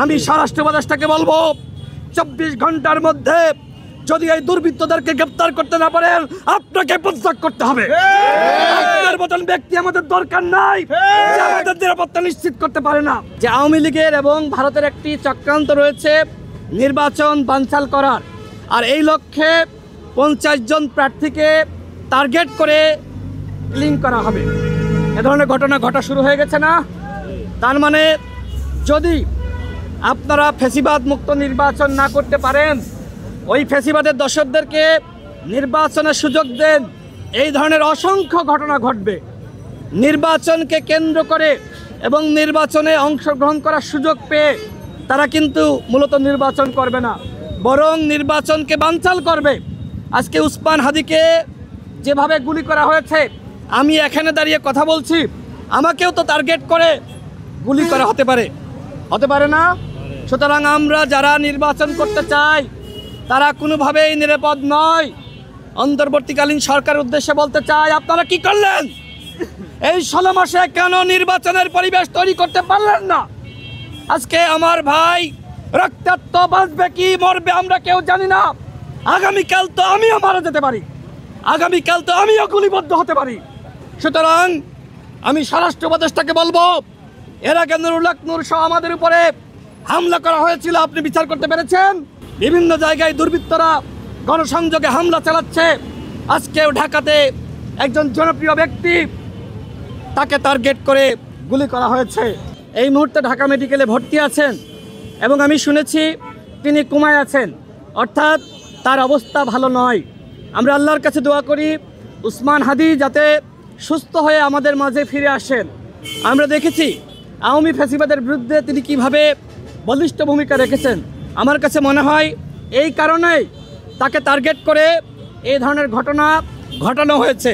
আমি স্বরাষ্ট্র উপদেষ্টাকে বলবো 24 ঘন্টার মধ্যে যদি এই দুর্বৃত্তদেরকে গ্রেফতার করতে না পারেন আপনাকে পদত্যাগ করতে হবে। আপনার মতন ব্যক্তি আমাদের দরকার নাই যে আমাদের নিরাপত্তা নিশ্চিত করতে পারে না। যে আওয়ামী লীগের এবং ভারতের একটি চক্রান্ত রয়েছে নির্বাচন বানচাল করার, আর এই লক্ষ্যে 50 জন প্রার্থীকে টার্গেট করে লিঙ্ক করা হবে। এ ধরনের ঘটনা ঘটা শুরু হয়ে গেছে না? তার মানে যদি আপনারা ফ্যাসিবাদ মুক্ত নির্বাচন না করতে পারেন, ওই ফ্যাসিবাদের দর্শকদেরকে নির্বাচনের সুযোগ দেন, এই ধরনের অসংখ্য ঘটনা ঘটবে। নির্বাচনকে কেন্দ্র করে এবং নির্বাচনে অংশগ্রহণ করার সুযোগ পেয়ে তারা কিন্তু মূলত নির্বাচন করবে না, বরং নির্বাচনকে বানচাল করবে। আজকে উসমান হাদিকে যেভাবে গুলি করা হয়েছে, আমি এখানে দাঁড়িয়ে কথা বলছি, আমাকেও তো টার্গেট করে গুলি করা হতে পারে না? সুতরাং আমরা যারা নির্বাচন করতে চাই তারা কোনোভাবেই নিরাপদ নয়। অন্তর্বর্তীকালীন সরকারের উদ্দেশ্যে বলতে চাই, আপনারা কি করলেন? এই 16 মাসে কেন নির্বাচনের পরিবেশ তৈরি করতে পারলেন না? আজকে আমার ভাই রক্তাক্ত বাঁচবে কি মরবে আমরা কেউ জানি না। আগামীকাল তো আমিও মারা যেতে পারি, আগামীকাল তো আমিও গুলিবদ্ধ হতে পারি। সুতরাং আমি স্বরাষ্ট্র উপদেষ্টাকে বলবো, এর আগে নুরুল হক নূর সহ আমাদের উপরে হামলা করা হয়েছিল, আপনি বিচার করতে পেরেছেন? বিভিন্ন জায়গায় দুর্বৃত্তরা গণসংযোগে হামলা চালাচ্ছে। আজকেও ঢাকাতে একজন জনপ্রিয় ব্যক্তি, তাকে টার্গেট করে গুলি করা হয়েছে। এই মুহূর্তে ঢাকা মেডিকেলে ভর্তি আছেন এবং আমি শুনেছি তিনি কোমায় আছেন, অর্থাৎ তার অবস্থা ভালো নয়। আমরা আল্লাহর কাছে দোয়া করি উসমান হাদি যাতে সুস্থ হয়ে আমাদের মাঝে ফিরে আসেন। আমরা দেখেছি আওয়ামী ফ্যাসিবাদের বিরুদ্ধে তিনি কিভাবে বলিষ্ঠ ভূমিকা রেখেছেন। আমার কাছে মনে হয় এই কারণেই তাকে টার্গেট করে এই ধরনের ঘটনা ঘটানো হয়েছে।